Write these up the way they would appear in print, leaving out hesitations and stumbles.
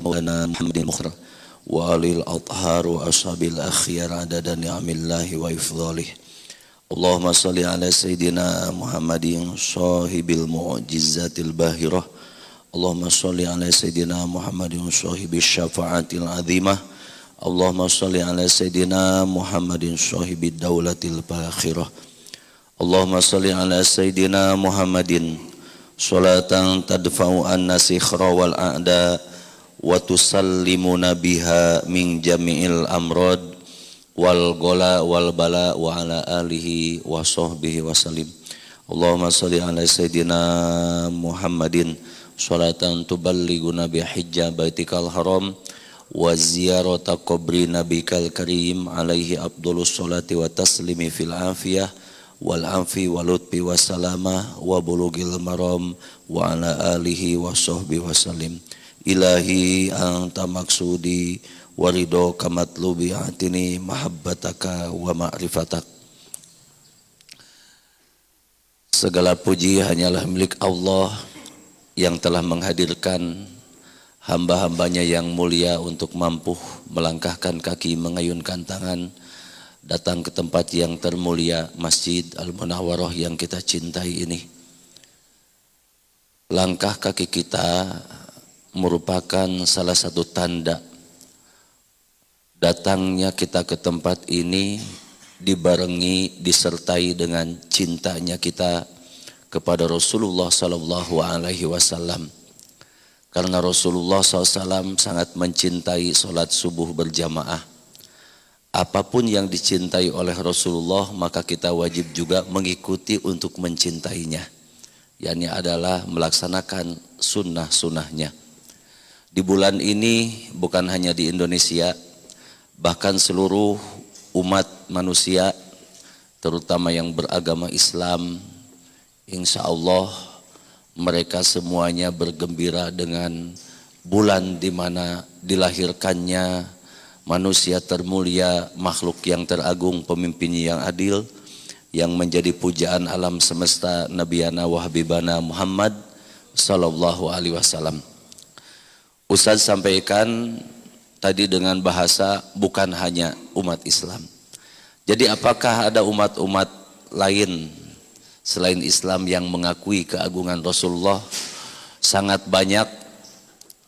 مولانا محمد المختار وآل الأطهار وأصحاب الأخيار عدد نعم الله وإفضاله. اللهم صل على سيدنا محمد صاحب المعجزات الباهرة. اللهم صل على سيدنا محمد صاحب الشفاعة العظيمة. اللهم صل على سيدنا محمد صاحب الدولة الفاخرة. اللهم صل على سيدنا محمد صلاة تدفع عنا السخر والأعداء وتسلمنا بها من جميع الأمراض والغلا والبلاء وعلى آله وصحبه وسلم. اللهم صل على سيدنا محمد صلاة تبلغنا بحج بيتك الحرام وزيارة قبر نبيك الكريم عليه أفضل الصلاة والتسليم في العافية والعفو واللطف والسلامة وبلوغ المرام وعلى آله وصحبه وسلم. Ilahi anta maksudi warido kamatlubi atini mahabbataka wa ma'rifatak. Segala puji hanyalah milik Allah yang telah menghadirkan hamba-hambanya yang mulia untuk mampu melangkahkan kaki, mengayunkan tangan, datang ke tempat yang termulia, Masjid Al-Munawwarah yang kita cintai ini. Langkah kaki kita merupakan salah satu tanda datangnya kita ke tempat ini dibarengi, disertai dengan cintanya kita kepada Rasulullah Sallallahu Alaihi Wasallam. Karena Rasulullah SAW sangat mencintai sholat subuh berjamaah. Apapun yang dicintai oleh Rasulullah maka kita wajib juga mengikuti untuk mencintainya. yakni adalah melaksanakan sunnah-sunnahnya. Di bulan ini bukan hanya di Indonesia, bahkan seluruh umat manusia, terutama yang beragama Islam, insya Allah mereka semuanya bergembira dengan bulan di mana dilahirkannya manusia termulia, makhluk yang teragung, pemimpin yang adil, yang menjadi pujaan alam semesta, Nabiyana wa Habibana Muhammad sallallahu alaihi wasallam. Ustaz sampaikan tadi dengan bahasa bukan hanya umat Islam. Jadi apakah ada umat-umat lain selain Islam yang mengakui keagungan Rasulullah? Sangat banyak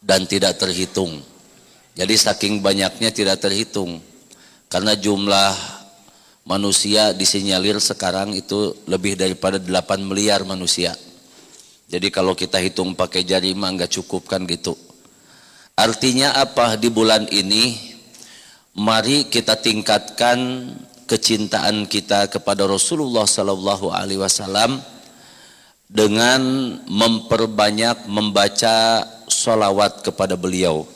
dan tidak terhitung. Jadi saking banyaknya tidak terhitung. Karena jumlah manusia disinyalir sekarang itu lebih daripada 8 miliar manusia. Jadi kalau kita hitung pakai jari mah enggak cukup kan gitu. Artinya apa? Di bulan ini mari kita tingkatkan kecintaan kita kepada Rasulullah sallallahu alaihi wasallam dengan memperbanyak membaca sholawat kepada beliau.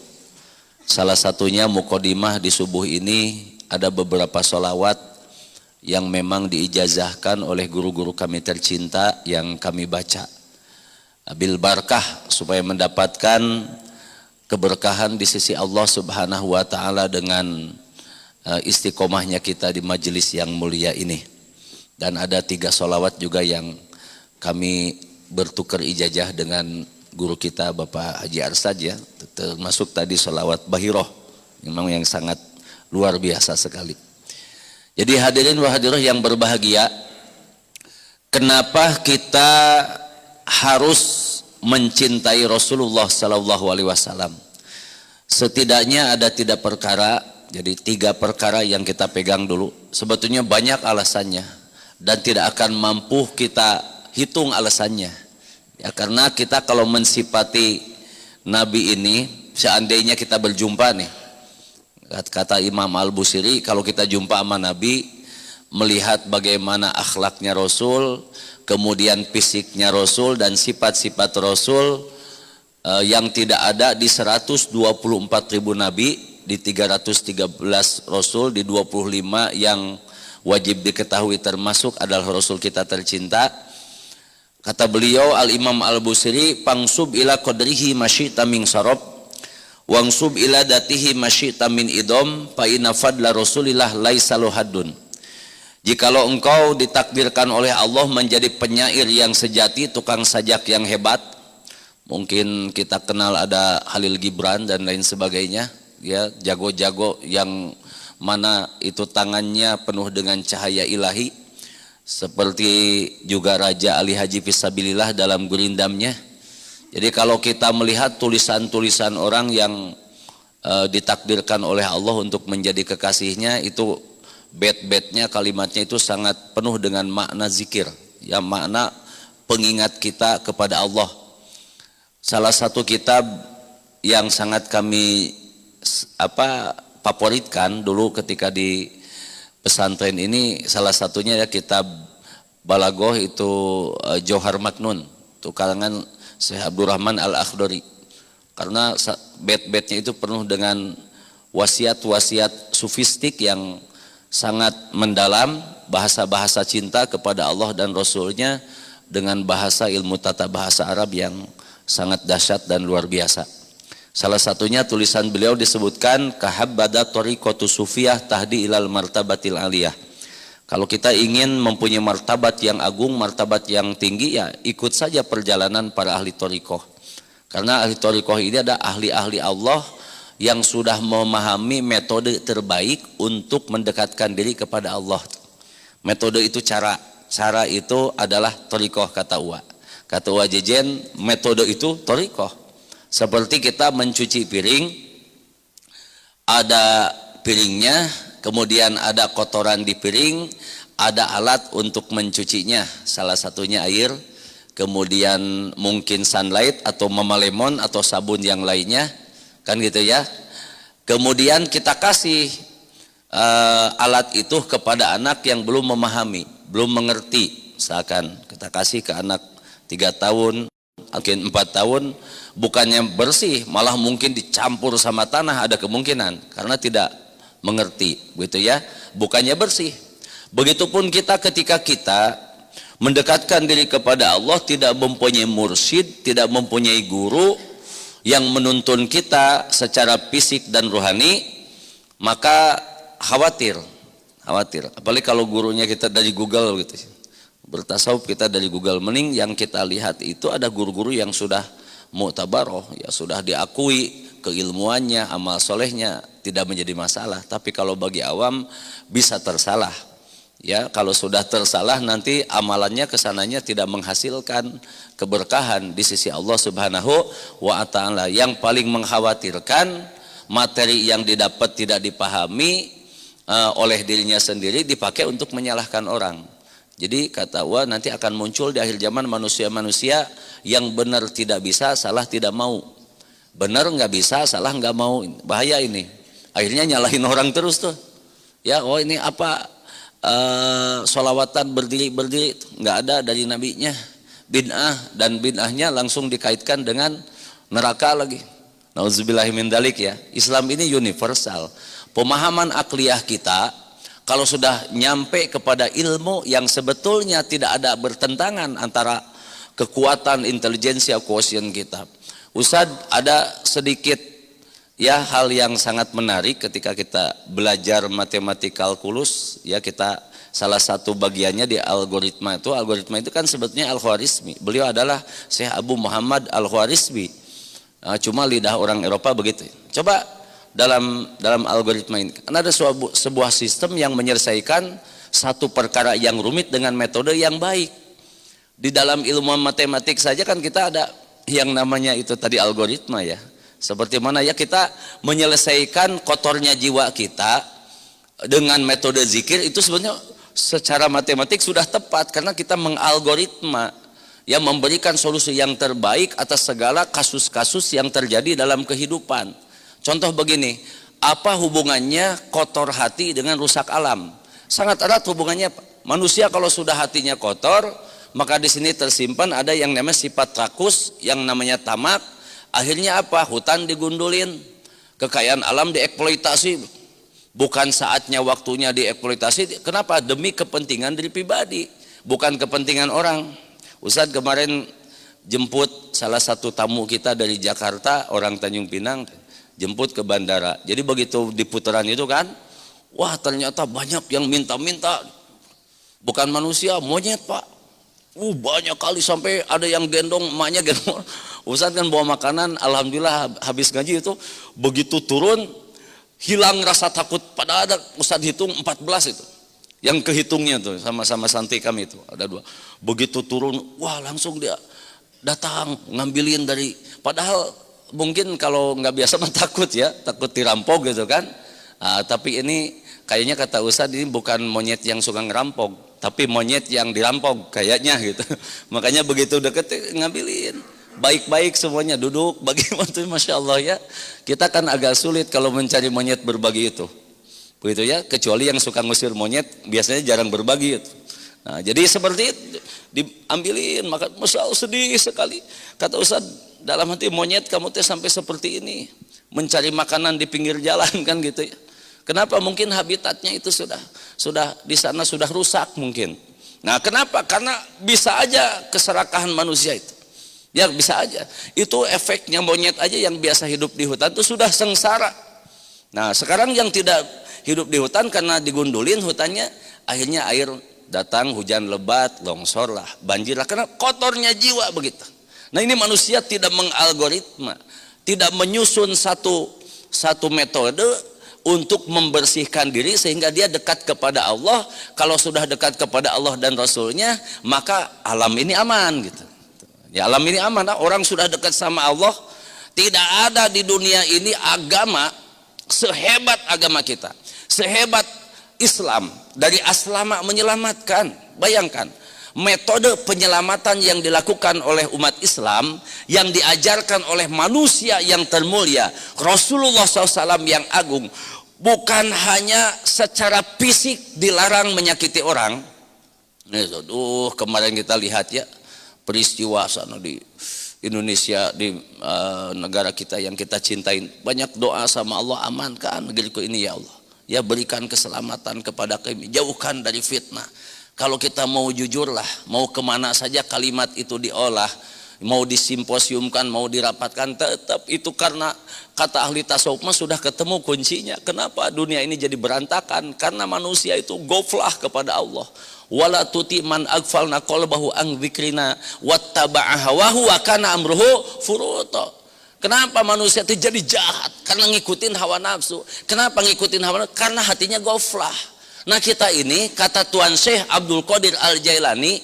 Salah satunya muqaddimah di subuh ini ada beberapa sholawat yang memang diijazahkan oleh guru-guru kami tercinta yang kami baca. Bil barakah supaya mendapatkan keberkahan di sisi Allah Subhanahu wa taala dengan istiqomahnya kita di majelis yang mulia ini. Dan ada 3 sholawat juga yang kami bertukar ijazah dengan guru kita Bapak Haji Arsad ya, termasuk tadi sholawat Bahiroh, memang yang sangat luar biasa sekali. Jadi hadirin wa hadirat yang berbahagia, kenapa kita harus mencintai Rasulullah sallallahu alaihi wasallam? Setidaknya ada 3 perkara. Jadi 3 perkara yang kita pegang dulu. Sebetulnya banyak alasannya dan tidak akan mampu kita hitung alasannya. Ya, karena kita kalau mensifati Nabi ini, seandainya kita berjumpa nih, kata Imam Al-Busiri, kalau kita jumpa sama Nabi, melihat bagaimana akhlaknya Rasul, kemudian fisiknya Rasul dan sifat-sifat Rasul yang tidak ada di 124.000 Nabi, di 313 Rasul, di 25 yang wajib diketahui termasuk adalah Rasul kita tercinta. Kata beliau Al-Imam Al-Busiri, pangsub ila qadrihi masyita min sarab wangsub ila datihi masyita min idom fa inna fadla Rasulillah laisa haddun. Jikalau engkau ditakdirkan oleh Allah menjadi penyair yang sejati, tukang sajak yang hebat, Mungkin kita kenal ada Khalil Gibran dan lain sebagainya, ya, jago-jago yang mana itu tangannya penuh dengan cahaya ilahi, seperti juga Raja Ali Haji Fisabilillah dalam gurindamnya. Jadi kalau kita melihat tulisan-tulisan orang yang ditakdirkan oleh Allah untuk menjadi kekasihnya, itu bait-baitnya, kalimatnya itu sangat penuh dengan makna zikir, ya, makna pengingat kita kepada Allah. Salah satu kitab yang sangat kami favoritkan dulu ketika di pesantren ini, salah satunya ya kitab Balagoh itu Johar Maknun, itu karangan Syekh Abdurrahman Al-Akhdari. Karena bait-baitnya itu penuh dengan wasiat-wasiat sufistik yang sangat mendalam, bahasa-bahasa cinta kepada Allah dan Rasulnya dengan bahasa ilmu tata bahasa Arab yang sangat dahsyat dan luar biasa. Salah satunya tulisan beliau disebutkan kahabbada tariqatu sufiyah tahdi ilal martabatil aliyah. Kalau kita ingin mempunyai martabat yang agung, martabat yang tinggi, ya ikut saja perjalanan para ahli tariqah. Karena ahli tariqah ini ada ahli-ahli Allah yang sudah memahami metode terbaik untuk mendekatkan diri kepada Allah. Metode itu cara itu adalah tariqah, kata Uwa. Kata Uwa Jejen, metode itu tariqah. Seperti kita mencuci piring, ada piringnya, kemudian ada kotoran di piring, ada alat untuk mencucinya, salah satunya air, kemudian mungkin sunlight atau mama lemon atau sabun yang lainnya, kan gitu ya. Kemudian kita kasih alat itu kepada anak yang belum memahami, belum mengerti. Misalkan kita kasih ke anak 3 tahun, mungkin 4 tahun, bukannya bersih, malah mungkin dicampur sama tanah, ada kemungkinan karena tidak mengerti, gitu ya, bukannya bersih. Begitupun kita ketika kita mendekatkan diri kepada Allah, tidak mempunyai mursyid, tidak mempunyai guru yang menuntun kita secara fisik dan rohani, maka khawatir. Apalagi kalau gurunya kita dari Google gitu. Bertasawuf kita dari Google, mending yang kita lihat itu ada guru-guru yang sudah mu'tabaroh, ya sudah diakui keilmuannya, amal solehnya tidak menjadi masalah. Tapi kalau bagi awam bisa tersalah, ya, kalau sudah tersalah nanti amalannya kesananya tidak menghasilkan keberkahan di sisi Allah Subhanahu wa ta'ala. Yang paling mengkhawatirkan materi yang didapat tidak dipahami oleh dirinya sendiri, dipakai untuk menyalahkan orang. Jadi kata Wa, nanti akan muncul di akhir zaman manusia-manusia yang benar tidak bisa, salah tidak mau. Benar nggak bisa, salah nggak mau. Bahaya ini. Akhirnya nyalahin orang terus tuh. Ya, oh ini apa sholawatan berdiri nggak ada dari nabinya. Bid'ah, dan bid'ahnya langsung dikaitkan dengan neraka lagi. Nauzubillahi min dzalik ya. Islam ini universal. Pemahaman akliyah kita kalau sudah nyampe kepada ilmu yang sebetulnya tidak ada bertentangan antara kekuatan intelijensia quotient kita. Ustadz, ada sedikit ya hal yang sangat menarik ketika kita belajar matematik kalkulus, ya, kita salah satu bagiannya di algoritma itu kan sebetulnya Al-Khwarizmi. Beliau adalah Syekh Abu Muhammad Al-Khwarizmi. Cuma lidah orang Eropa begitu. Coba dalam algoritma ini kan ada sebuah sistem yang menyelesaikan satu perkara yang rumit dengan metode yang baik. Di dalam ilmu matematik saja kan kita ada yang namanya itu tadi algoritma, ya. Seperti mana ya kita menyelesaikan kotornya jiwa kita dengan metode zikir, itu sebenarnya secara matematik sudah tepat karena kita mengalgoritma, ya, memberikan solusi yang terbaik atas segala kasus-kasus yang terjadi dalam kehidupan. Contoh begini, apa hubungannya kotor hati dengan rusak alam? Sangat erat hubungannya. Manusia kalau sudah hatinya kotor, maka di sini tersimpan ada yang namanya sifat rakus, yang namanya tamak. Akhirnya apa? Hutan digundulin, kekayaan alam dieksploitasi. Bukan saatnya, waktunya dieksploitasi. Kenapa? Demi kepentingan diri pribadi, bukan kepentingan orang. Ustadz kemarin jemput salah satu tamu kita dari Jakarta, orang Tanjung Pinang, jemput ke bandara. Jadi begitu di putaran itu kan, wah ternyata banyak yang minta-minta. Bukan manusia, monyet, Pak. Banyak kali sampai ada yang gendong, emaknya gendong. Ustadz kan bawa makanan, alhamdulillah habis ngaji itu begitu turun hilang rasa takut. Pada ada Ustadz hitung 14 itu. Yang kehitungnya tuh sama-sama santri kami itu ada 2. Begitu turun, wah langsung dia datang ngambilin dari, padahal mungkin kalau nggak biasa mah takut ya, takut dirampok gitu kan. Tapi ini kayaknya kata Ustadz ini bukan monyet yang suka ngerampok, tapi monyet yang dirampok kayaknya gitu. Makanya begitu deket ngambilin. Baik-baik semuanya duduk bagi mantu, masya Allah ya. Kita kan agak sulit kalau mencari monyet berbagi itu. Begitu ya, kecuali yang suka ngusir monyet biasanya jarang berbagi itu. Nah, jadi seperti itu diambilin, maka masya Allah sedih sekali. Kata Ustaz dalam hati, monyet kamu teh sampai seperti ini mencari makanan di pinggir jalan kan gitu ya. Kenapa? Mungkin habitatnya itu sudah di sana sudah rusak mungkin. Nah, kenapa? Karena bisa aja keserakahan manusia itu. Ya bisa aja. Itu efeknya monyet aja yang biasa hidup di hutan itu sudah sengsara. Nah, sekarang yang tidak hidup di hutan karena digundulin hutannya, akhirnya air datang, hujan lebat, longsor lah, banjir lah, karena kotornya jiwa begitu. Nah, ini manusia tidak mengalgoritma, tidak menyusun satu metode untuk membersihkan diri sehingga dia dekat kepada Allah. Kalau sudah dekat kepada Allah dan Rasulnya, maka alam ini aman gitu. Ya, alam ini aman. Orang sudah dekat sama Allah, tidak ada di dunia ini agama sehebat agama kita, sehebat Islam. Dari aslama menyelamatkan. Bayangkan metode penyelamatan yang dilakukan oleh umat Islam, yang diajarkan oleh manusia yang termulia Rasulullah SAW yang agung. Bukan hanya secara fisik dilarang menyakiti orang. Kemarin kita lihat ya peristiwa sana di Indonesia, di negara kita yang kita cintain, banyak doa sama Allah, amankan negeriku ini ya Allah, ya berikan keselamatan kepada kami, jauhkan dari fitnah. Kalau kita mau jujurlah, mau kemana saja kalimat itu diolah, mau disimposiumkan, mau dirapatkan, tetap itu karena kata ahli tasawuf sudah ketemu kuncinya. Kenapa dunia ini jadi berantakan? Karena manusia itu goflah kepada Allah. Wala tuti man aghfalna qalbahu an dzikrina wattaba'a hawahu wa kana amruhu furuta. Kenapa manusia itu jadi jahat? Karena ngikutin hawa nafsu. Kenapa ngikutin hawa nafsu? Karena hatinya goflah. Nah, kita ini kata Tuan Syekh Abdul Qadir Al-Jailani,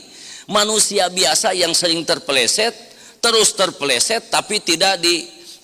manusia biasa yang sering terpeleset, terus terpeleset tapi tidak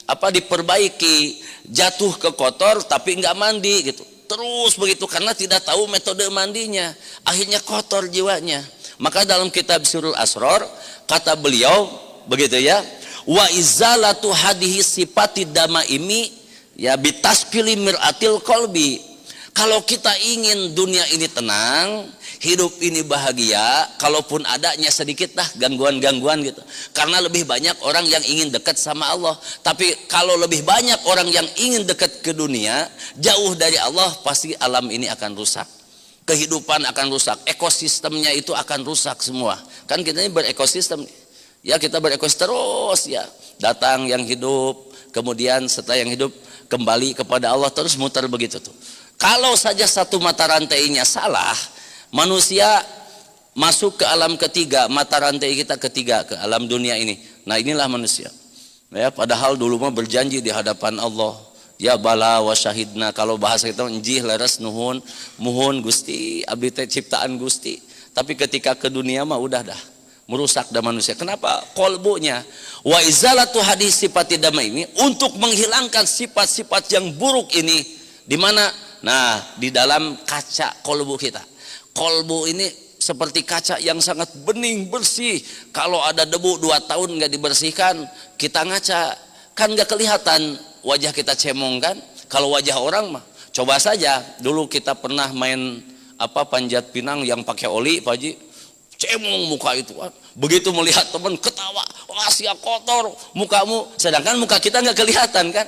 diperbaiki, jatuh ke kotor tapi nggak mandi gitu. Terus begitu karena tidak tahu metode mandinya, akhirnya kotor jiwanya. Maka dalam kitab Sirrul Asrar kata beliau begitu ya, wa izalatu hadihi sifati damaimi ya bitaskili miratil qalbi. Kalau kita ingin dunia ini tenang, hidup ini bahagia, kalaupun adanya sedikit dah gangguan-gangguan gitu. Karena lebih banyak orang yang ingin dekat sama Allah. Tapi kalau lebih banyak orang yang ingin dekat ke dunia, jauh dari Allah, pasti alam ini akan rusak. Kehidupan akan rusak, ekosistemnya itu akan rusak semua. Kan kita ini berekosistem. Ya, kita berekosistem terus ya. Datang yang hidup, kemudian setelah yang hidup kembali kepada Allah, terus muter begitu tuh. Kalau saja satu mata rantainya salah, manusia masuk ke alam ketiga, mata rantai kita ketiga, ke alam dunia ini. Nah, inilah manusia. Ya, padahal dulu mah berjanji di hadapan Allah, ya bala wa syahidna, kalau bahasa kita njih leres nuhun, muhun Gusti, abdi teh ciptaan Gusti. Tapi ketika ke dunia mah udah dah merusak dah manusia. Kenapa? Kolbunya. Wa izalatu hadis sifati dama ini untuk menghilangkan sifat-sifat yang buruk ini. Di mana? Nah, di dalam kaca kolbu kita. Kolbu ini seperti kaca yang sangat bening, bersih. Kalau ada debu 2 tahun nggak dibersihkan, kita ngaca, kan nggak kelihatan wajah kita cemong kan? Kalau wajah orang mah, coba saja. Dulu kita pernah main panjat pinang yang pakai oli, Pak Haji, cemong muka itu kan. Begitu melihat teman ketawa, wah sia kotor mukamu. Sedangkan muka kita nggak kelihatan kan?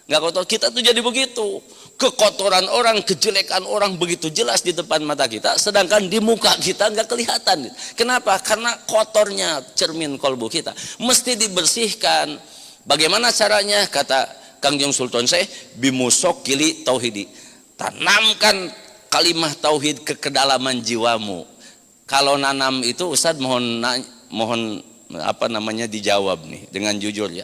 Nggak kotor. Kita tuh jadi begitu. Kekotoran orang, kejelekan orang begitu jelas di depan mata kita, sedangkan di muka kita nggak kelihatan. Kenapa? Karena kotornya cermin kolbu kita. Mesti dibersihkan. Bagaimana caranya? Kata Kangjeng Sultan Syekh, bimusok kili tauhidi. Tanamkan kalimah tauhid ke kedalaman jiwamu. Kalau nanam itu Ustadz mohon apa namanya dijawab nih dengan jujur ya.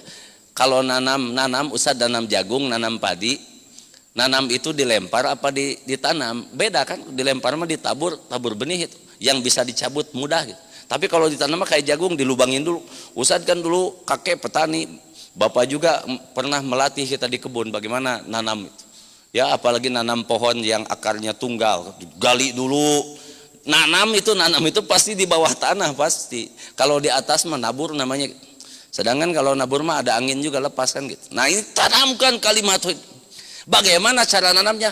Kalau nanam Ustadz nanam jagung, nanam padi, nanam itu dilempar apa ditanam? Beda kan? Dilempar mah tabur benih itu yang bisa dicabut mudah gitu. Tapi kalau ditanam mah kayak jagung dilubangin dulu. Ustadz kan dulu kakek petani, bapak juga pernah melatih kita di kebun bagaimana nanam itu. Ya apalagi nanam pohon yang akarnya tunggal, gali dulu. Nanam itu pasti di bawah tanah pasti. Kalau di atas mah nabur namanya. Sedangkan kalau nabur mah ada angin juga lepas kan gitu. Nah ini tanamkan kalimat itu. Bagaimana cara nanamnya?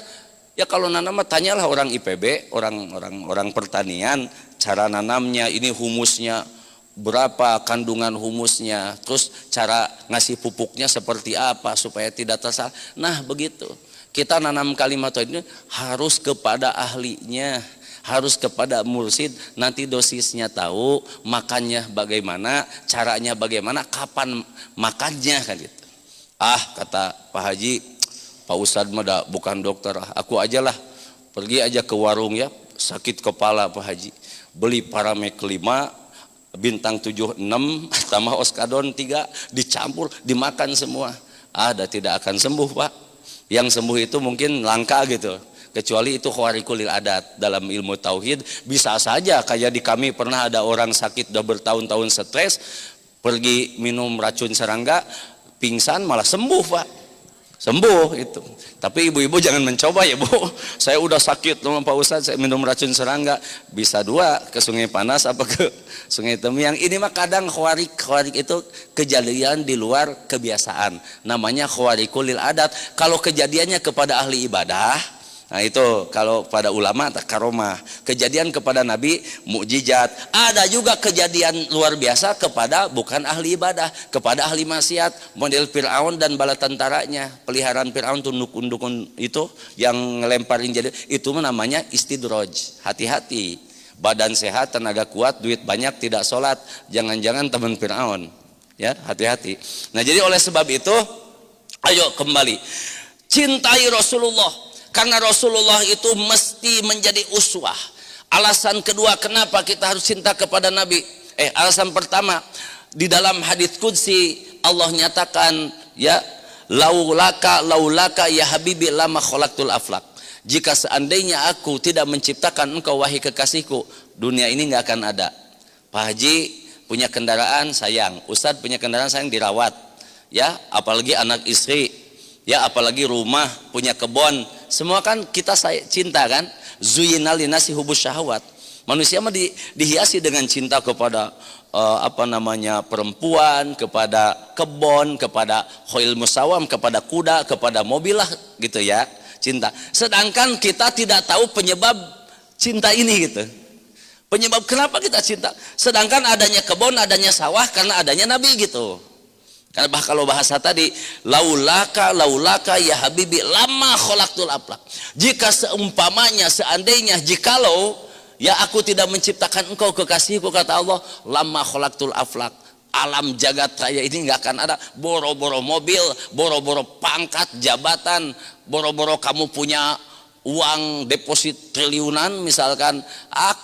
Ya kalau nanam mah tanyalah orang IPB, orang pertanian, cara nanamnya, ini humusnya berapa, kandungan humusnya, terus cara ngasih pupuknya seperti apa supaya tidak tersalah. Nah begitu. Kita nanam kalimat ini harus kepada ahlinya, harus kepada mursid, nanti dosisnya tahu, makannya bagaimana, caranya bagaimana, kapan makannya kan gitu. Kata Pak Haji, Pak Ustadz mah bukan dokter, aku aja lah, pergi aja ke warung ya, sakit kepala Pak Haji, beli Paramek 5, bintang 76, tambah Oskadon 3, dicampur, dimakan semua. Dah tidak akan sembuh Pak. Yang sembuh itu mungkin langka gitu, kecuali itu khawarikulil adat. Dalam ilmu tauhid bisa saja kayak di kami pernah ada orang sakit udah bertahun-tahun stres, pergi minum racun serangga, pingsan malah sembuh Pak, sembuh itu. Tapi ibu-ibu jangan mencoba ya Bu, saya udah sakit sama Pak Ustadz, saya minum racun serangga, bisa 2 ke Sungai Panas apa ke Sungai Temiang. Ini mah kadang khawarik itu kejadian di luar kebiasaan, namanya khawarikul adat. Kalau kejadiannya kepada ahli ibadah, nah itu kalau pada ulama tak karomah. Kejadian kepada Nabi mukjizat. Ada juga kejadian luar biasa kepada bukan ahli ibadah, kepada ahli maksiat. Model Fir'aun dan bala tentaranya, peliharaan Fir'aun tunduk-tundukun itu yang ngelemparin jadi itu namanya istidraj. Hati-hati. Badan sehat, tenaga kuat, duit banyak, tidak sholat. Jangan-jangan teman Fir'aun. Ya, hati-hati. Nah, jadi oleh sebab itu, ayo kembali. Cintai Rasulullah. Karena Rasulullah itu mesti menjadi uswah. Alasan kedua kenapa kita harus cinta kepada Nabi. Alasan pertama, di dalam hadits qudsi Allah nyatakan ya, laulaka ya habibi lama khalaqtul aflak. Jika seandainya aku tidak menciptakan engkau wahai kekasihku, dunia ini nggak akan ada. Pak Haji punya kendaraan sayang, Ustadz punya kendaraan sayang dirawat. Ya, apalagi anak istri, ya apalagi rumah, punya kebun, semua kan kita cinta kan. Zuyinal linasi hubus syahwat. Manusia mah dihiasi dengan cinta kepada perempuan, kepada kebun, kepada khoil musawam, kepada kuda, kepada mobil lah gitu ya, cinta. Sedangkan kita tidak tahu penyebab cinta ini gitu. Penyebab kenapa kita cinta? Sedangkan adanya kebun, adanya sawah karena adanya Nabi gitu. Karena kalau bahasa tadi laulaka ya habibi lama khalaqtul aflak. Jika seumpamanya seandainya jikalau ya aku tidak menciptakan engkau kekasihku, kata Allah, lama khalaqtul aflak, alam jagat raya ini nggak akan ada. Boro-boro mobil, boro-boro pangkat jabatan, boro-boro kamu punya uang deposit triliunan misalkan,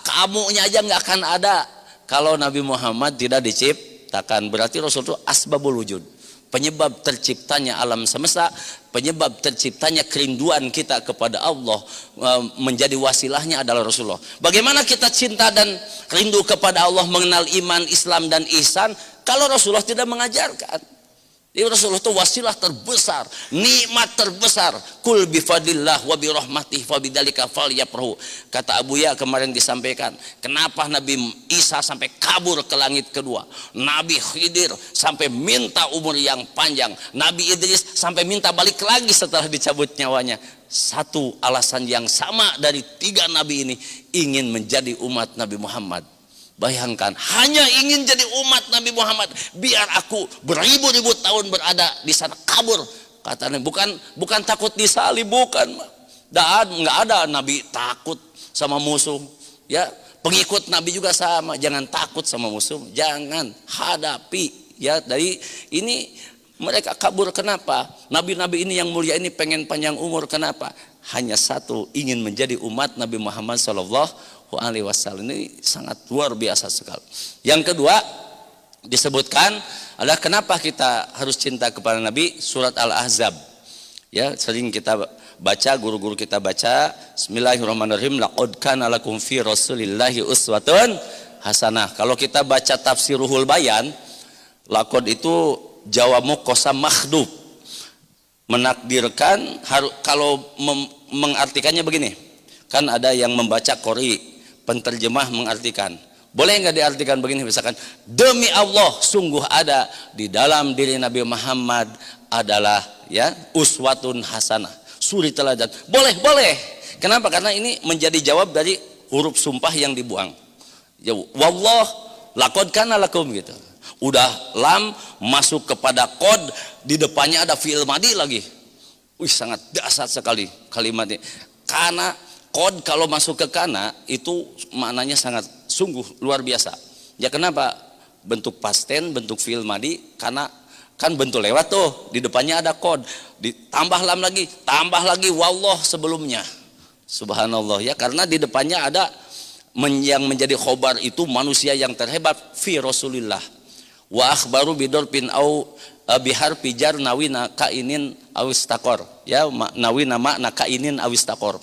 kamunya aja nggak akan ada kalau Nabi Muhammad tidak diciptakan. Berarti Rasul itu asbabul wujud, penyebab terciptanya alam semesta, penyebab terciptanya kerinduan kita kepada Allah, menjadi wasilahnya adalah Rasulullah. Bagaimana kita cinta dan rindu kepada Allah, mengenal iman, Islam dan ihsan kalau Rasulullah tidak mengajarkan? Rasulullah itu wasilah terbesar, nikmat terbesar. Kul bifadillah wa birahmatih fabidzalika falyafrahu. Kata Abuya kemarin disampaikan, kenapa Nabi Isa sampai kabur ke langit kedua, Nabi Khidir sampai minta umur yang panjang, Nabi Idris sampai minta balik lagi setelah dicabut nyawanya. Satu alasan yang sama dari 3 nabi ini, ingin menjadi umat Nabi Muhammad. Bayangkan, hanya ingin jadi umat Nabi Muhammad, biar aku beribu-ribu tahun berada di sana, kabur. Katanya bukan takut disalib, bukan. Nggak ada Nabi takut sama musuh. Ya, pengikut Nabi juga sama, jangan takut sama musuh, jangan hadapi. Ya, dari ini mereka kabur kenapa? Nabi-nabi ini yang mulia ini pengen panjang umur kenapa? hanya satu, ingin menjadi umat Nabi Muhammad Shallallahu Alaihi Wasallam. Ini sangat luar biasa sekali. Yang kedua disebutkan adalah kenapa kita harus cinta kepada Nabi. Surat Al-Ahzab, ya sering kita baca, guru-guru kita baca. Bismillahirrahmanirrahim. Laqad kana lakum fi Rasulillahi uswatun hasanah. Kalau kita baca tafsirul bayan, laqad itu jawamu qasam makhdub, menakdirkan. Kalau mengartikannya begini, kan ada yang membaca qori, penterjemah mengartikan. Boleh nggak diartikan begini, misalkan demi Allah sungguh ada di dalam diri Nabi Muhammad adalah ya uswatun hasanah, suri teladan. Boleh. Kenapa? Karena ini menjadi jawab dari huruf sumpah yang dibuang. Ya wallah laqad kana lakum gitu. Udah lam masuk kepada qad, di depannya ada fi'il madi lagi. Wih, sangat dahsyat sekali kalimat ini. Karena qad kalau masuk ke kana itu maknanya sangat sungguh luar biasa. Ya kenapa? Bentuk pasten, bentuk fi'il madi, karena kan bentuk lewat tuh, di depannya ada qad, ditambah lam lagi, tambah lagi wallah sebelumnya. Subhanallah ya, karena di depannya ada yang menjadi khobar itu manusia yang terhebat fi Rasulillah. Wa akhbaru bidorpin au bihar pijar nawina kainin awistakor, ya nawina makna kainin awistakor.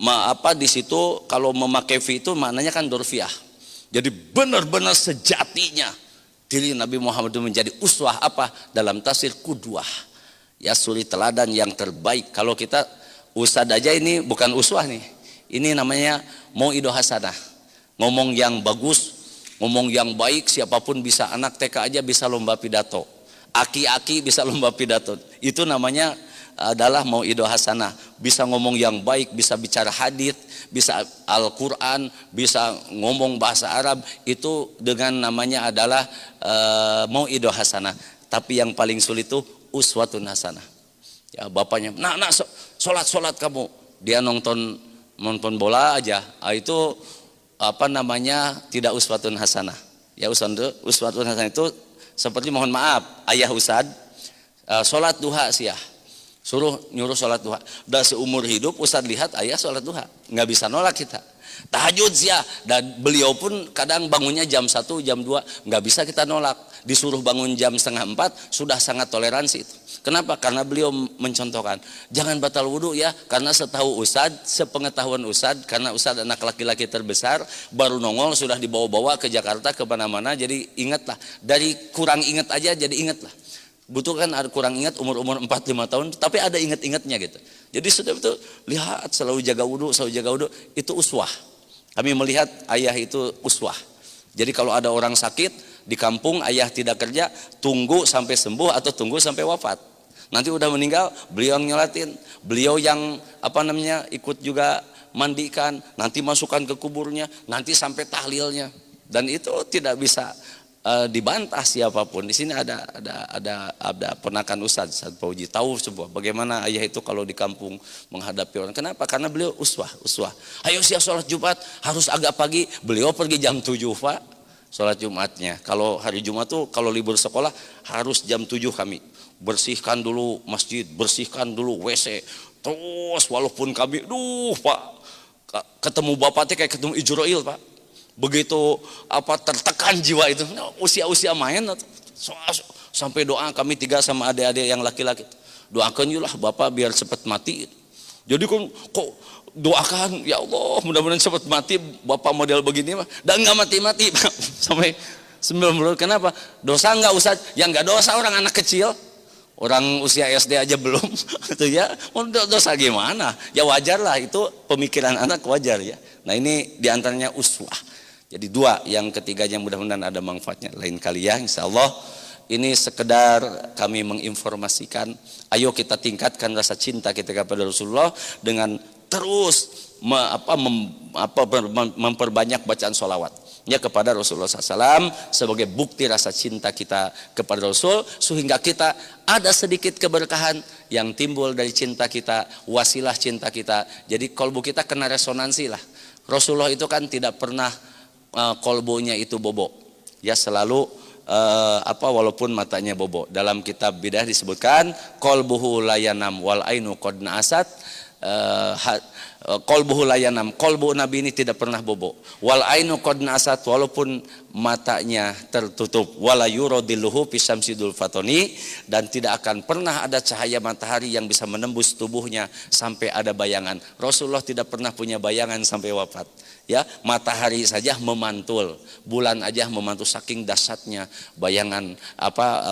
Apa di situ kalau memakai fi itu maknanya kan dorfiah. Jadi benar-benar sejatinya diri Nabi Muhammad itu menjadi uswah apa dalam tafsir kudwah, ya suri teladan yang terbaik. Kalau kita ustad aja ini bukan uswah nih, ini namanya mau'idoh hasanah, ngomong yang bagus, ngomong yang baik. Siapapun bisa, anak TK aja bisa lomba pidato, aki-aki bisa lomba pidato. Itu namanya adalah mau'idoh hasanah. Bisa ngomong yang baik, bisa bicara hadits, bisa Al-Quran, bisa ngomong bahasa Arab. Itu dengan namanya adalah mau'idoh hasanah. Tapi yang paling sulit itu uswatun hasanah. Ya bapaknya, nak sholat kamu. Dia nonton bola aja. Itu apa namanya, tidak uswatun hasanah. Ya uswatun hasanah itu seperti, mohon maaf ayah Ustad, sholat duha siah, nyuruh sholat duha. Dan seumur hidup Ustad lihat ayah sholat duha, nggak bisa nolak kita. Tahajud siah, dan beliau pun kadang bangunnya jam 1, jam 2, nggak bisa kita nolak. Disuruh bangun jam 3:30 sudah sangat toleransi itu. Kenapa? Karena beliau mencontohkan, jangan batal wudhu ya, karena setahu Ustad, sepengetahuan Ustad, karena Ustad anak laki-laki terbesar, baru nongol sudah dibawa-bawa ke Jakarta kemana-mana. Jadi ingatlah, dari kurang ingat aja jadi ingatlah. Butuh kan ada kurang ingat umur 4-5 tahun, tapi ada ingat-ingatnya gitu. Jadi sudah betul, lihat selalu jaga wudhu, itu uswah. Kami melihat ayah itu uswah. Jadi kalau ada orang sakit di kampung, ayah tidak kerja, tunggu sampai sembuh atau tunggu sampai wafat. Nanti udah meninggal, beliau yang nyolatin, beliau yang ikut juga mandikan, nanti masukkan ke kuburnya, nanti sampai tahlilnya. Dan itu tidak bisa dibantah siapapun. Di sini ada ponakan Ustadz Fauji, tahu sebuah bagaimana ayah itu kalau di kampung menghadapi orang. Kenapa? Karena beliau uswah. Ayo siap sholat Jumat harus agak pagi. Beliau pergi jam 7 Pak sholat Jumatnya. Kalau hari Jumat tuh kalau libur sekolah harus jam 7 kami bersihkan dulu masjid, bersihkan dulu WC. Terus walaupun kami, Pak, ketemu bapaknya kayak ketemu Ijroil Pak. Begitu tertekan jiwa itu, usia main sampai doa kami 3 sama adik-adik yang laki-laki, doakan yulah bapak biar cepat mati. Jadi kok doakan ya Allah mudah-mudahan cepat mati bapak model begini mah, dan nggak mati Pak sampai 90. Kenapa? Dosa nggak usah, yang nggak dosa orang anak kecil, orang usia SD aja belum itu ya, dosa gimana? Ya wajar lah, itu pemikiran anak wajar ya. Nah ini diantaranya uswah. Jadi 2, yang ketiganya mudah-mudahan ada manfaatnya lain kali ya insya Allah. Ini sekedar kami menginformasikan, ayo kita tingkatkan rasa cinta kita kepada Rasulullah dengan terus memperbanyak bacaan sholawat ya kepada Rasulullah SAW sebagai bukti rasa cinta kita kepada Rasul, sehingga kita ada sedikit keberkahan yang timbul dari cinta kita, wasilah cinta kita. Jadi kolbu kita kena resonansi lah. Rasulullah itu kan tidak pernah kolbunya itu bobo ya, selalu walaupun matanya bobo. Dalam kitab bidah disebutkan kolbuhu layanam wal ainu qad na'asat, Qalbuhu la yanam, qalbu Nabi ini tidak pernah bobo. Wal ainu qad nasat, walaupun matanya tertutup. Wala yuradilluhu fisamsidul fatoni, dan tidak akan pernah ada cahaya matahari yang bisa menembus tubuhnya sampai ada bayangan. Rasulullah tidak pernah punya bayangan sampai wafat. Ya, matahari saja memantul, bulan aja memantul, saking dahsyatnya bayangan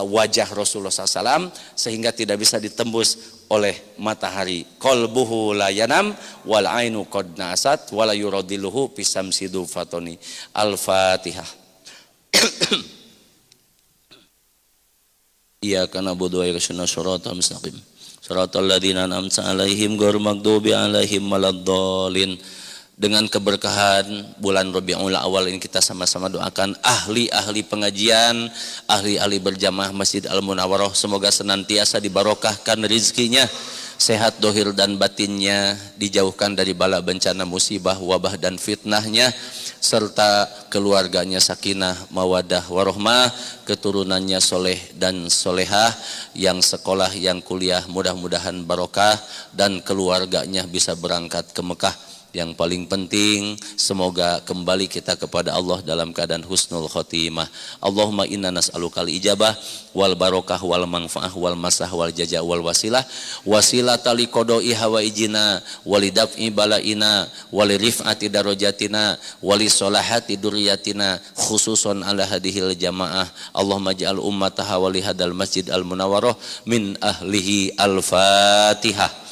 wajah Rasulullah SAW, sehingga tidak bisa ditembus oleh matahari. Qalbuhu la yanam wal ainu qad nasat wala yuradilluhu fisamsidu fatoni. Al-Fatihah. Iyyaka na'budu wa iyyaka nasta'in shiratal mustaqim shiratal ladzina an'amta 'alaihim ghairil maghdubi 'alaihim waladdallin. Dengan keberkahan bulan Rabiul Awal ini kita sama-sama doakan ahli-ahli pengajian, ahli-ahli berjamaah Masjid Al-Munawwarah, semoga senantiasa dibarokahkan rezekinya, sehat dohir dan batinnya, dijauhkan dari bala bencana musibah, wabah dan fitnahnya, serta keluarganya sakinah, mawadah, warohmah, keturunannya soleh dan solehah, yang sekolah, yang kuliah, mudah-mudahan barokah, dan keluarganya bisa berangkat ke Mekah. Yang paling penting, semoga kembali kita kepada Allah dalam keadaan husnul khotimah. Allahumma inna nas'alukal ijabah wal barokah wal manfaah wal masah wal jaza wal wasilah wasilata liqodoi hawaijina walidaf'i balaina walirif'ati darajatina walisolahati duriyatina khususon ala hadihil jamaah. Allahumma ja'al ummataha wali hadal masjid al-munawwarah min ahlihi. Al-Fatihah.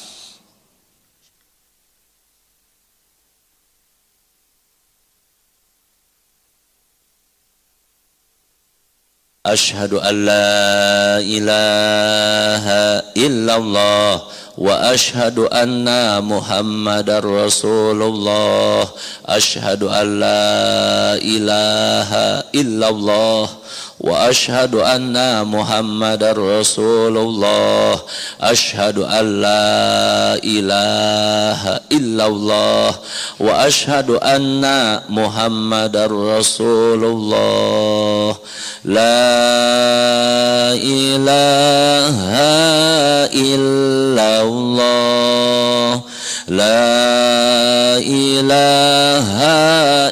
Ashhadu an la ilaha illallah wa ashhadu anna Muhammadar Rasulullah. Ashhadu an la ilaha illallah wa ashhadu anna Muhammadar Rasulullah. Ashhadu an la ilaha illallah wa ashhadu anna Muhammadar Rasulullah. La ilaha illallah, la ilaha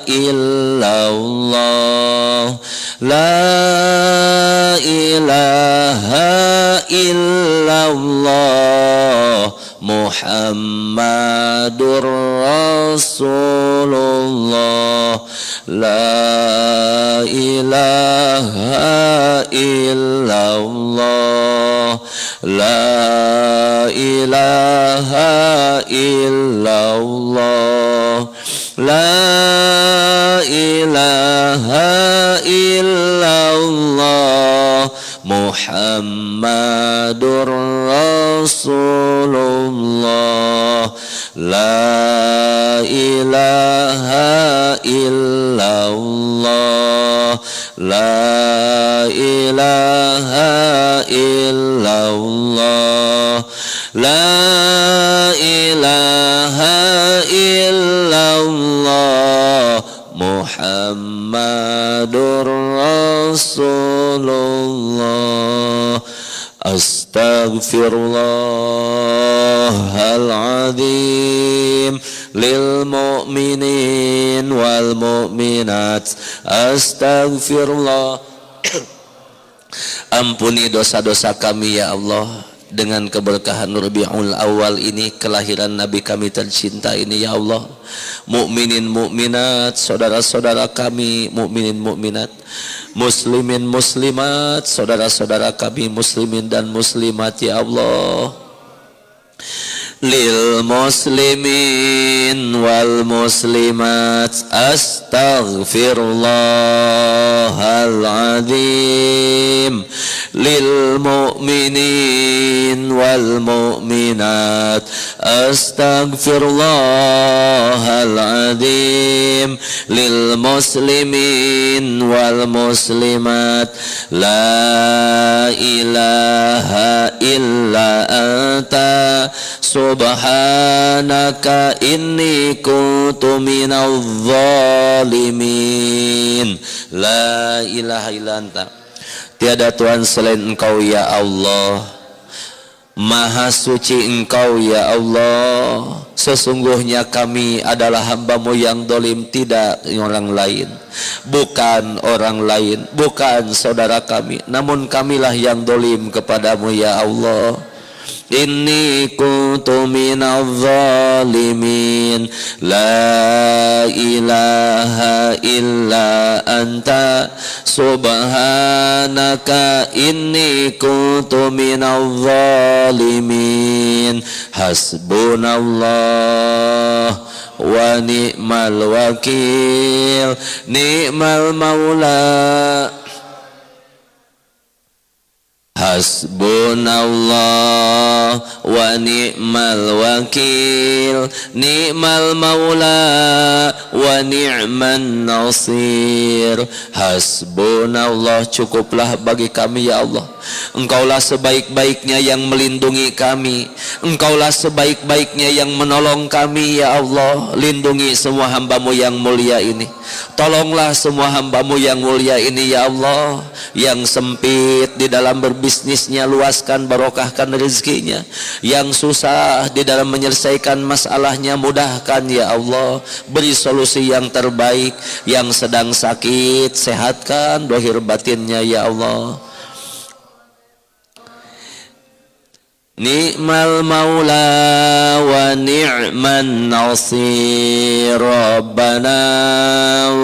illallah, la ilaha illallah, Muhammadur Rasulullah. La ilaha illallah, la ilaha illallah, la ilaha illallah, Muhammadur Rasulullah. La ilaha illallah, la ilaha illallah, la ilaha illallah, Muhammadur Rasulullah. Astaghfirullahaladzim lil mu'minin wal mu'minat. Astaghfirullah. Ampuni dosa-dosa kami ya Allah, dengan keberkahan Rabiul Awal ini, kelahiran Nabi kami tercinta ini ya Allah. Mukminin mukminat, saudara-saudara kami mukminin mukminat, muslimin muslimat, saudara-saudara kami muslimin dan muslimat ya Allah. Lil muslimin wal muslimat. Astaghfirullahaladzim lil mu'minin wal mu'minat. Astaghfirullahaladzim lil muslimin wal muslimat. La ilaha illa anta subhanaka inni kuntu minadh zalimin. La ilaha illa anta, tiada Tuhan selain Engkau ya Allah. Maha suci Engkau ya Allah. Sesungguhnya kami adalah hamba-Mu yang dolim, tidak orang lain, bukan orang lain, bukan saudara kami, namun kamilah yang dolim kepadamu ya Allah. Inni kuntu minadh zalimin. La ilaha illa anta subhanaka inni kuntu minadh zalimin. Hasbunallah wa ni'mal wakil, ni'mal maula. Hasbunallah wa ni'mal wakil, ni'mal maula wa ni'man nasir. Hasbunallah, cukuplah bagi kami ya Allah. Engkaulah sebaik-baiknya yang melindungi kami, Engkaulah sebaik-baiknya yang menolong kami ya Allah. Lindungi semua hamba-Mu yang mulia ini, tolonglah semua hamba-Mu yang mulia ini ya Allah. Yang sempit di dalam berbisnisnya, luaskan barokahkan rezekinya. Yang susah di dalam menyelesaikan masalahnya, mudahkan ya Allah. Beri solusi yang terbaik. Yang sedang sakit, sehatkan dohir batinnya ya Allah. Ni'mal maula wa ni'man nasir. Rabbana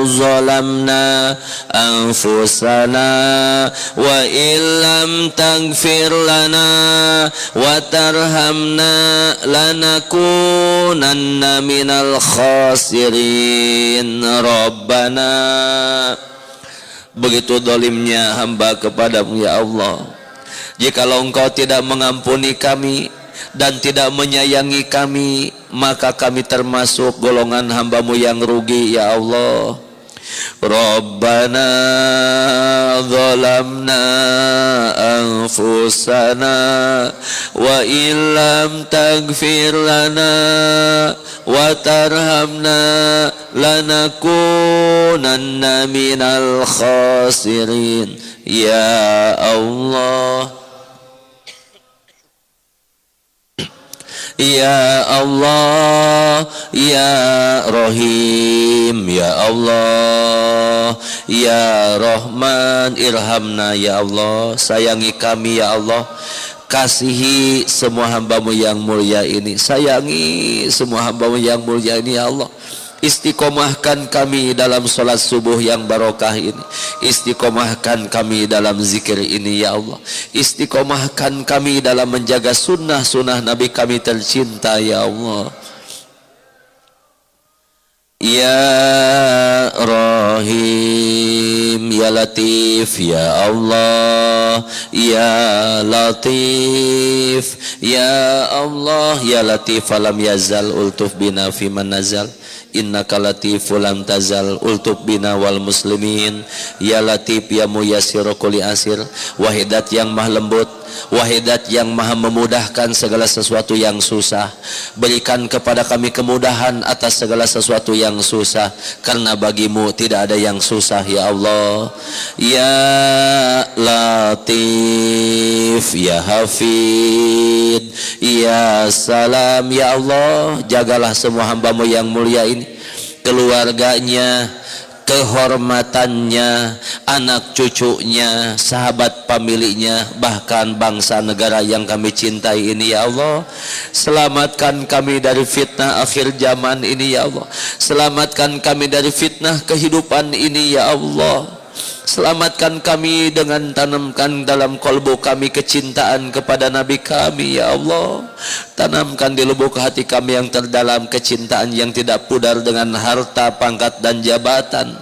zalamna anfusana wa illam taghfir lana wa tarhamna lanakunanna minal khasirin. Rabbana, begitu zalimnya hamba kepadamu ya Allah. Jikalau Engkau tidak mengampuni kami dan tidak menyayangi kami, maka kami termasuk golongan hamba-Mu yang rugi ya Allah. Rabbana zalamna anfusana wa illam taghfir lana wa tarhamna lanakunanna minal khasirin. Ya Allah, ya Allah, ya Rahim, ya Allah, ya Rahman, irhamna ya Allah. Sayangi kami ya Allah. Kasihi semua hamba-Mu yang mulia ini. Sayangi semua hamba-Mu yang mulia ini ya Allah. Istiqomahkan kami dalam sholat subuh yang barokah ini. Istiqomahkan kami dalam zikir ini ya Allah. Istiqomahkan kami dalam menjaga sunnah-sunnah Nabi kami tercinta ya Allah. Ya Rahim, ya Latif, ya Allah, ya Latif, ya Allah, ya Latif falam yazal ultuf bina fiman nazal. Innaka latifu lam tazal ultub bina wal muslimin. Ya Latif ya muyassir kulli asir. Wahidat yang maha lembut, wahidat yang maha memudahkan segala sesuatu yang susah. Berikan kepada kami kemudahan atas segala sesuatu yang susah, karena bagimu tidak ada yang susah ya Allah. Ya Latif, ya Hafid, ya Salam, ya Allah. Jagalah semua hamba-Mu yang mulia ini, keluarganya, kehormatannya, anak cucunya, sahabat pemiliknya, bahkan bangsa negara yang kami cintai ini ya Allah. Selamatkan kami dari fitnah akhir zaman ini ya Allah. Selamatkan kami dari fitnah kehidupan ini ya Allah. Selamatkan kami dengan tanamkan dalam kolbu kami kecintaan kepada Nabi kami ya Allah. Tanamkan di lubuk hati kami yang terdalam kecintaan yang tidak pudar dengan harta, pangkat dan jabatan.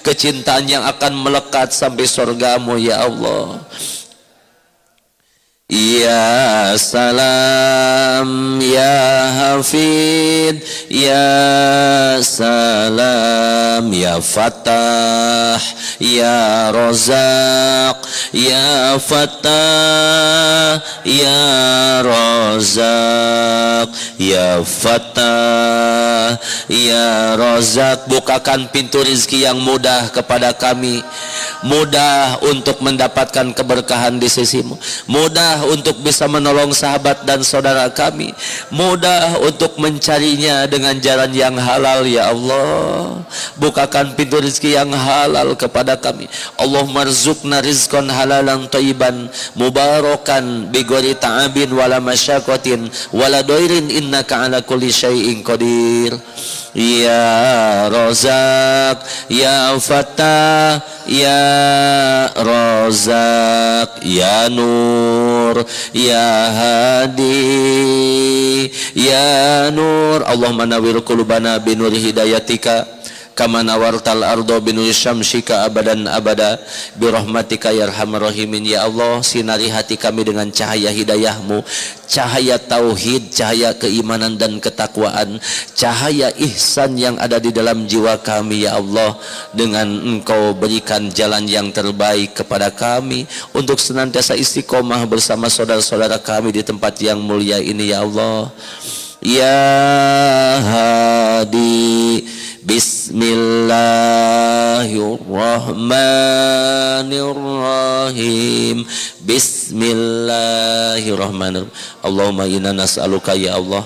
Kecintaan yang akan melekat sampai surga-Mu ya Allah. Ya Salam, ya Hafid, ya Salam, ya Fatah, ya Razak, ya Fatah, ya Razak, ya Fatah, ya Razak. Bukakan pintu rizki yang mudah kepada kami. mudah untuk mendapatkan keberkahan di sisimu, mudah untuk bisa menolong sahabat dan saudara kami, mudah untuk mencarinya dengan jalan yang halal. Ya Allah, bukakan pintu rezeki yang halal kepada kami. Allahumma rzuqna rizqan halalan thayyiban mubarakan bighairi ta'abin wala masyaqatin wala doirin innaka ala kulli syai'in qadir. Ya Razak, Ya Fattah, Ya Razak, Ya Nur, Ya Hadi, Ya Nur. Allahumma nawwir qulubana binuri hidayatika kama nawartal ardo binuri syamsika abadan abada birahmatika ya arhamar rahimin. Ya Allah, sinari hati kami dengan cahaya hidayahmu, cahaya tauhid, cahaya keimanan dan ketakwaan, cahaya ihsan yang ada di dalam jiwa kami. Ya Allah, dengan Engkau berikan jalan yang terbaik kepada kami untuk senantiasa istiqomah bersama saudara-saudara kami di tempat yang mulia ini. Ya Allah, Ya Hadi, Bismillahirrahmanirrahim. Bismillahirrahmanirrahim. Allahumma inna nas'aluka ya Allah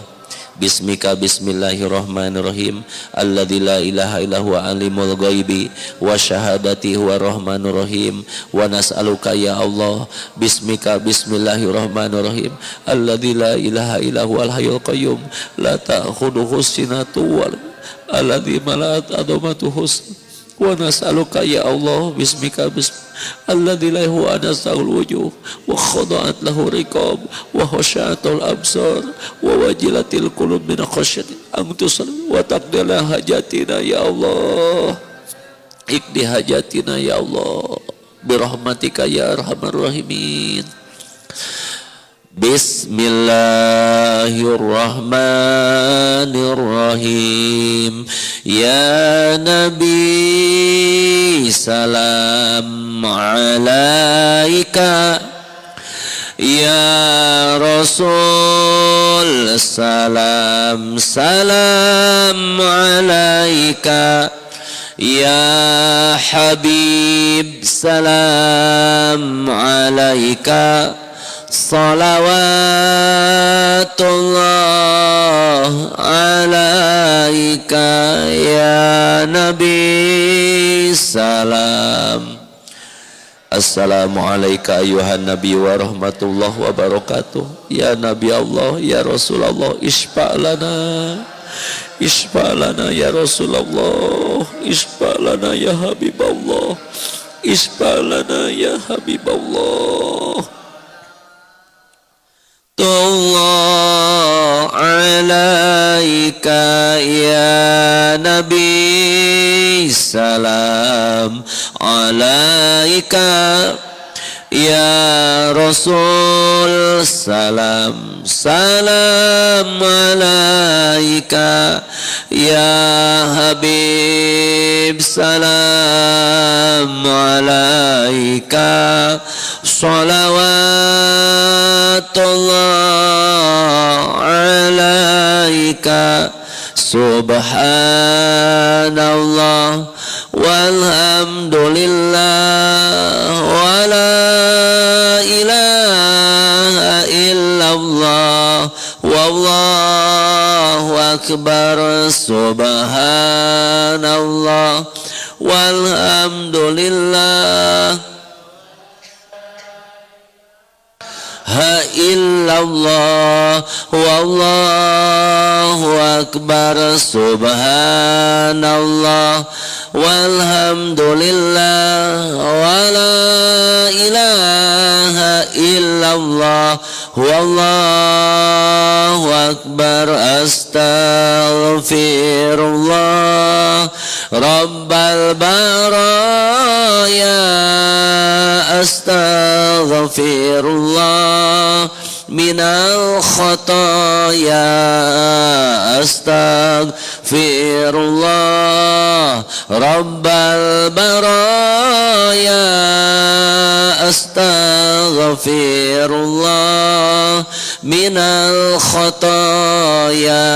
bismika bismillahirrahmanirrahim alladzi la ilaha illa huwa alimul ghaibi wa syahadati huwa rahmanur rahim. Wa nas'aluka ya Allah bismika bismillahirrahmanirrahim alladzi la ilaha illa huwal hayyul qayyum la ta'khudhuhu sinatun wal alladzi malat adamatu husn. Wa nas'aluka ya Allah bismika alladzi la huwa anasahul wujuh wa khada'at lahu riqab wa khasyatul absar wa wajilatil qulub min khasyati antusal wa taqdila hajatina ya Allah, ikdi hajatina ya Allah birahmatika ya arhamar rahimin. Bismillahirrahmanirrahim. Ya Nabi salam alaika, Ya Rasul salam salam alaika, Ya Habib salam alaika, salawatullah alaika, ya Nabi salam. Assalamualaikum ayuhan Nabi wa rahmatullah wa barakatuh. Ya Nabi Allah, ya Rasulullah, isfa'lana, isfa'lana ya Rasulullah, isfa'lana ya Habiballah, isfa'lana ya Habiballah. Allah alaika ya Nabi salam alaika, ya Rasul salam salam alaika, ya Habib salam alaika, salawatullah alaika, subhanallah walhamdulillah wala ilaha illallah wallahu akbar, subhanallah walhamdulillah ha illallah wallahu akbar, subhanallah walhamdulillah wala ilaha illallah wallahu akbar, astaghfirullah rabbal baraya, astaghfirullah minal khataya, astaghfirullah rabbal baraya, astaghfirullah minal khotaya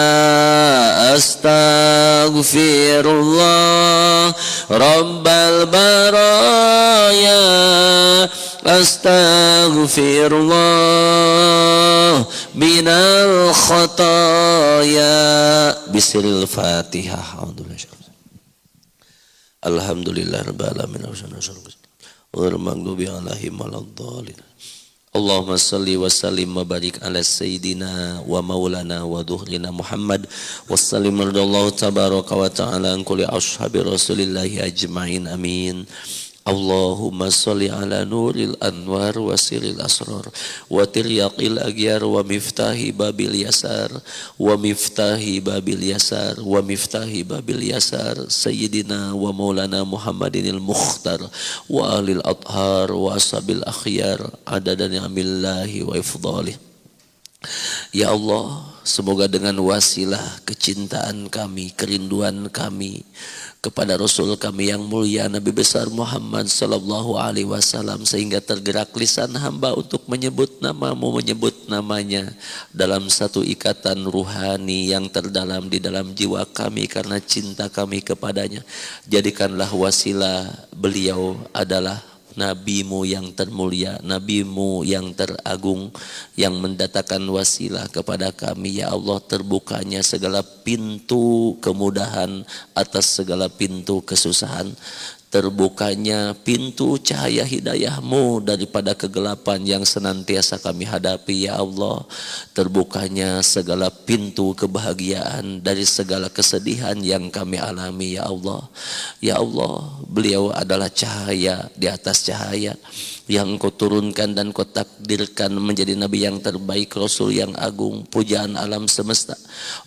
astaghfirullah rabbal baraya astaghfirullah minal khotaya. Bismillahil Fatihah. Alhamdulillah rabbil alamin wal maghdubi alaihim waladdallin. Allahumma salli wa sallim wa barik ala sayyidina wa maulana wa dhuhrina Muhammad wa sallim radallahu tabaraka wa ta'ala an kulli ashabi rasulillahi ajma'in amin. Allahumma salli ala nuril anwar wa siril asrar wa tiryaqil aghyar wa miftahi babil yasar wa miftahi babil yasar wa miftahi babil yasar sayyidina wa maulana Muhammadinil mukhtar wa alil athhar wa ashabil akhyar adada ni'amillahi wa ifdalih. Ya Allah, semoga dengan wasilah kecintaan kami, kerinduan kami kepada Rasul kami yang mulia Nabi besar Muhammad sallallahu alaihi wasallam, sehingga tergerak lisan hamba untuk menyebut namamu, menyebut namanya dalam satu ikatan ruhani yang terdalam di dalam jiwa kami karena cinta kami kepadanya. Jadikanlah wasilah beliau adalah Nabimu yang termulia, Nabimu yang teragung, yang mendatangkan wasilah kepada kami. Ya Allah, terbukanya segala pintu kemudahan atas segala pintu kesusahan, terbukanya pintu cahaya hidayahmu daripada kegelapan yang senantiasa kami hadapi. Ya Allah, terbukanya segala pintu kebahagiaan dari segala kesedihan yang kami alami. Ya Allah, ya Allah, beliau adalah cahaya di atas cahaya yang Engkau turunkan dan Kau takdirkan menjadi Nabi yang terbaik, Rasul yang agung, pujaan alam semesta.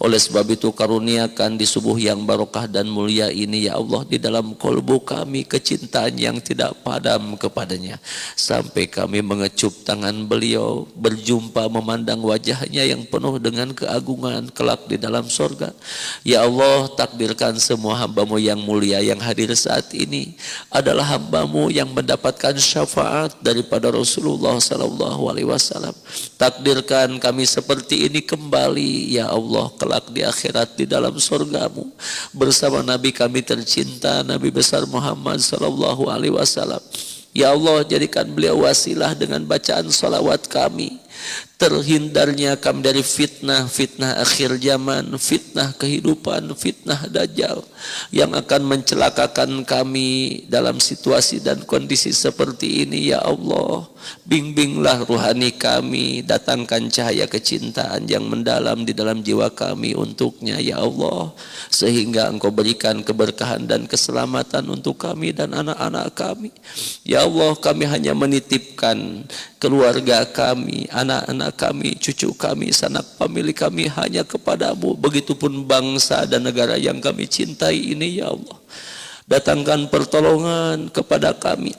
Oleh sebab itu karuniakan di subuh yang barokah dan mulia ini ya Allah, di dalam kolbu kami kecintaan yang tidak padam kepadanya, sampai kami mengecup tangan beliau, berjumpa memandang wajahnya yang penuh dengan keagungan kelak di dalam sorga. Ya Allah, takdirkan semua hamba-Mu yang mulia yang hadir saat ini adalah hamba-Mu yang mendapatkan syafaat daripada Rasulullah sallallahu alaihi wasallam. Takdirkan kami seperti ini kembali ya Allah kelak di akhirat di dalam surga-Mu bersama Nabi kami tercinta Nabi besar Muhammad sallallahu alaihi wasallam. Ya Allah, jadikan beliau wasilah dengan bacaan salawat kami, terhindarnya kami dari fitnah akhir zaman, fitnah kehidupan, fitnah dajjal yang akan mencelakakan kami dalam situasi dan kondisi seperti ini. Ya Allah, bimbinglah ruhani kami, datangkan cahaya kecintaan yang mendalam di dalam jiwa kami untuknya ya Allah, sehingga Engkau berikan keberkahan dan keselamatan untuk kami dan anak-anak kami. Ya Allah, kami hanya menitipkan keluarga kami, anak-anak kami, cucu kami, sanak famili kami hanya kepadamu. Begitupun bangsa dan negara yang kami cintai ini ya Allah, datangkan pertolongan kepada kami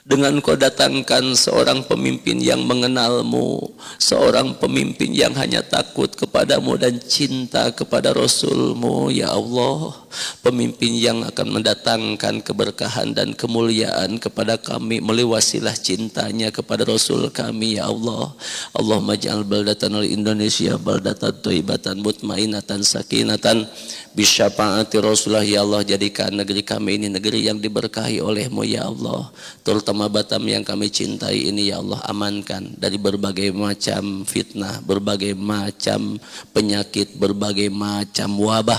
dengan Kau datangkan seorang pemimpin yang mengenal-Mu, seorang pemimpin yang hanya takut kepada-Mu dan cinta kepada Rasul-Mu ya Allah, pemimpin yang akan mendatangkan keberkahan dan kemuliaan kepada kami melalui wasilah cintanya kepada Rasul kami ya Allah. Allahumma ja'al baldatan Indonesia baldatan thayyibatan mutmainatan sakinatan bisyafaati Rasulullah. Ya Allah, jadikan negeri kami ini negeri yang diberkahi oleh-Mu ya Allah, terutama Batam yang kami cintai ini ya Allah, amankan dari berbagai macam fitnah, berbagai macam penyakit, berbagai macam wabah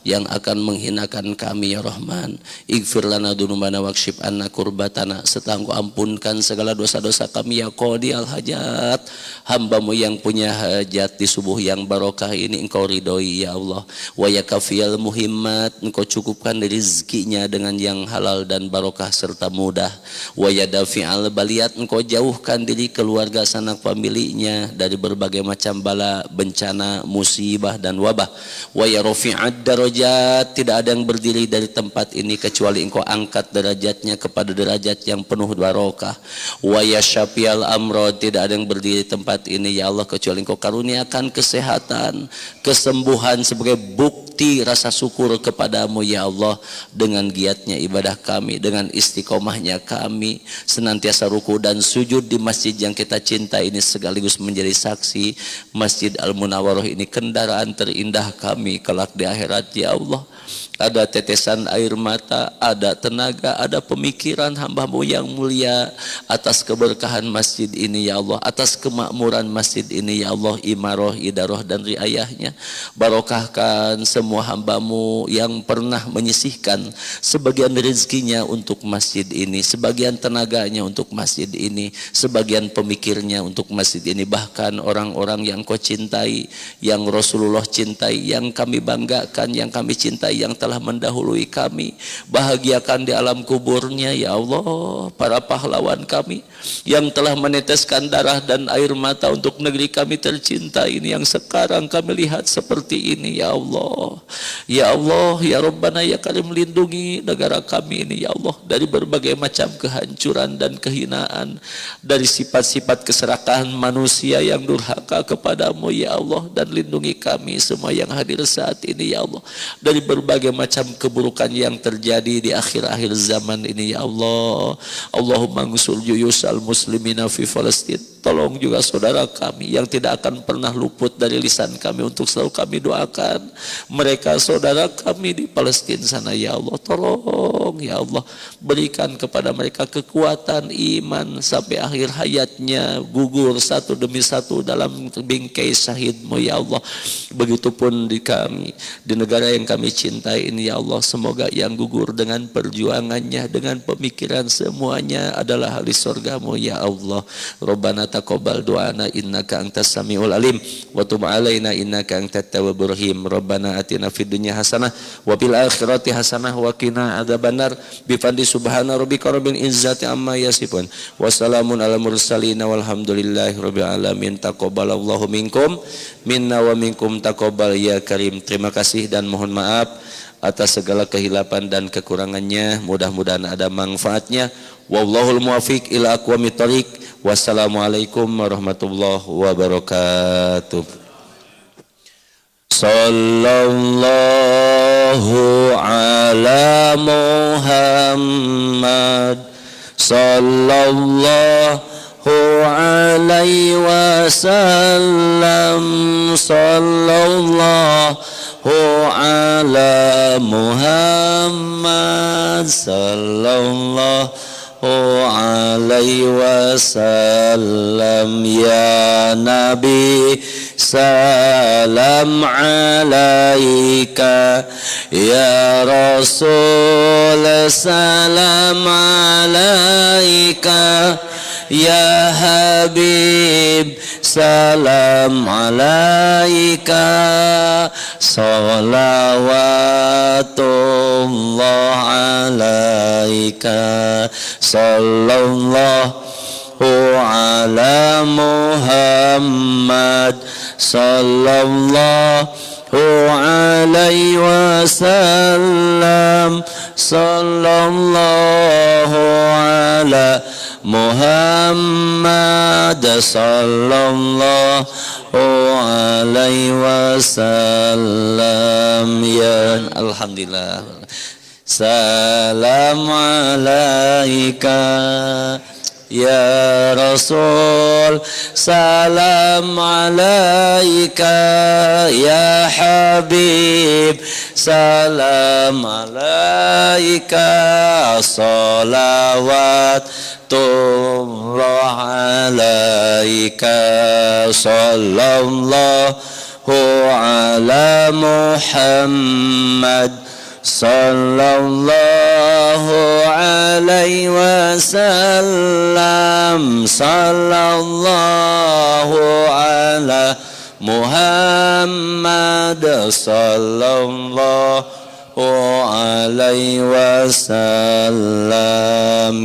yang akan menghinakan kami ya Rahman. Ighfir lana dzunubana wakshif anna kurbatana, serta Engkau ampunkan segala dosa-dosa kami ya Qadiyal hajat. Hamba-Mu yang punya hajat di subuh yang barokah ini Engkau ridhoi ya Allah. Wa yakafiyal muhimmat, Engkau cukupkan rezekinya dengan yang halal dan barokah serta mudah. Wa yadafi'al baliyat, Engkau jauhkan diri keluarga sanak familinya dari berbagai macam bala, bencana, musibah dan wabah. Wa yarofi'ad darajat, tidak ada yang berdiri dari tempat ini kecuali Engkau angkat derajatnya kepada derajat yang penuh barokah. Wa yasyafi'al amrad, tidak ada yang berdiri di tempat ini ya Allah kecuali Engkau karuniakan kesehatan, kesembuhan sebagai bukti bukti rasa syukur kepadamu ya Allah dengan giatnya ibadah kami, dengan istiqomahnya kami senantiasa ruku dan sujud di masjid yang kita cinta ini, sekaligus menjadi saksi Masjid Al-Munawwarah ini kendaraan terindah kami kelak di akhirat ya Allah. Ada tetesan air mata, ada tenaga, ada pemikiran hamba-Mu yang mulia atas keberkahan masjid ini ya Allah, atas kemakmuran masjid ini ya Allah, imarah, idarah dan riayahnya. Barokahkan semua hamba-Mu yang pernah menyisihkan sebagian rezekinya untuk masjid ini, sebagian tenaganya untuk masjid ini, sebagian pemikirnya untuk masjid ini. Bahkan orang-orang yang Kau cintai, yang Rasulullah cintai, yang kami banggakan, yang kami cintai, yang telah mendahului kami, bahagiakan di alam kuburnya ya Allah para pahlawan kami yang telah meneteskan darah dan air mata untuk negeri kami tercinta ini, yang sekarang kami lihat seperti ini ya Allah. Ya Allah ya Rabbana ya Karim, lindungi negara kami ini ya Allah dari berbagai macam kehancuran dan kehinaan, dari sifat-sifat keserakahan manusia yang durhaka kepadamu ya Allah, dan lindungi kami semua yang hadir saat ini ya Allah dari berbagai macam keburukan yang terjadi di akhir-akhir zaman ini ya Allah. Allahumma ngsul juyus al-muslimina fi Palestin. Tolong juga saudara kami yang tidak akan pernah luput dari lisan kami untuk selalu kami doakan mereka, saudara kami di Palestina sana ya Allah. Tolong ya Allah, berikan kepada mereka kekuatan iman sampai akhir hayatnya, gugur satu demi satu dalam bingkai syahid-Mu ya Allah. Begitupun di kami, di negara yang kami cintai ini ya Allah, semoga yang gugur dengan perjuangannya, dengan pemikiran, semuanya adalah ahli surga-Mu ya Allah. Rabbana taqabbal du'ana innaka antas samiul alim wa tub alaina innaka antat tawwabur rahim. Rabbana atina fid dunya hasanah wa fil akhirati hasanah wa qina adzabannar. Bi fadli subhana rabbika rabbil izzati amma yasifun wa salamun alal mursalin walhamdulillahi rabbil alamin. Taqabbalallahu minkum minna wa minkum taqabbal ya karim. Terima kasih dan mohon maaf atas segala kehilapan dan kekurangannya. Mudah-mudahan ada manfaatnya. Wallahul muwaffiq ila aqwamit thoriq. Wassalamualaikum warahmatullahi wabarakatuh. Sallallahu ala Muhammad, sallallahu alaihi wasallam, sallallahu ala Muhammad, sallallahu alaihi wasallam. Ya Nabi salam alaika, ya Rasul salam alaika, ya Habib salam alaika, salawatullah alaika, sallallahu ala Muhammad, sallallahu alaihi wasallam, sallallahu ala Muhammad, sallallahu alaihi wasallam. Ya alhamdulillah. Salam alaika ya Rasul, salam alaika ya Habib, salam alaika, salawatullah alaika, sallallahu ala Muhammad, sallallahu alaihi wasallam, sallallahu ala Muhammad, sallallahu alaihi wasallam.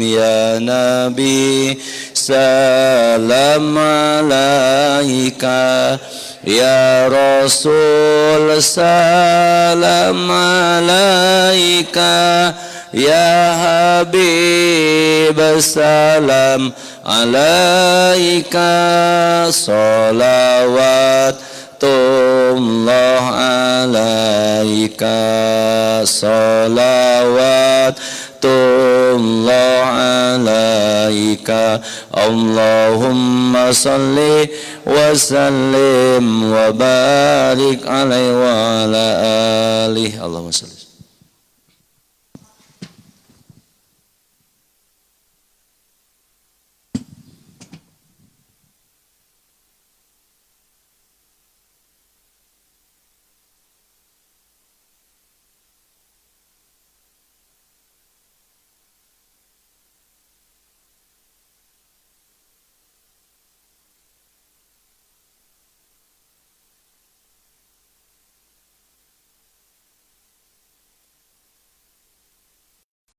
Ya Nabi salam alaika, ya Rasul salam alaika, ya Habib salam alaika, salawat alaika salawatullah alaika Allahumma salli wa sallim wa barik alaihi wa ala alihi Allahumma salli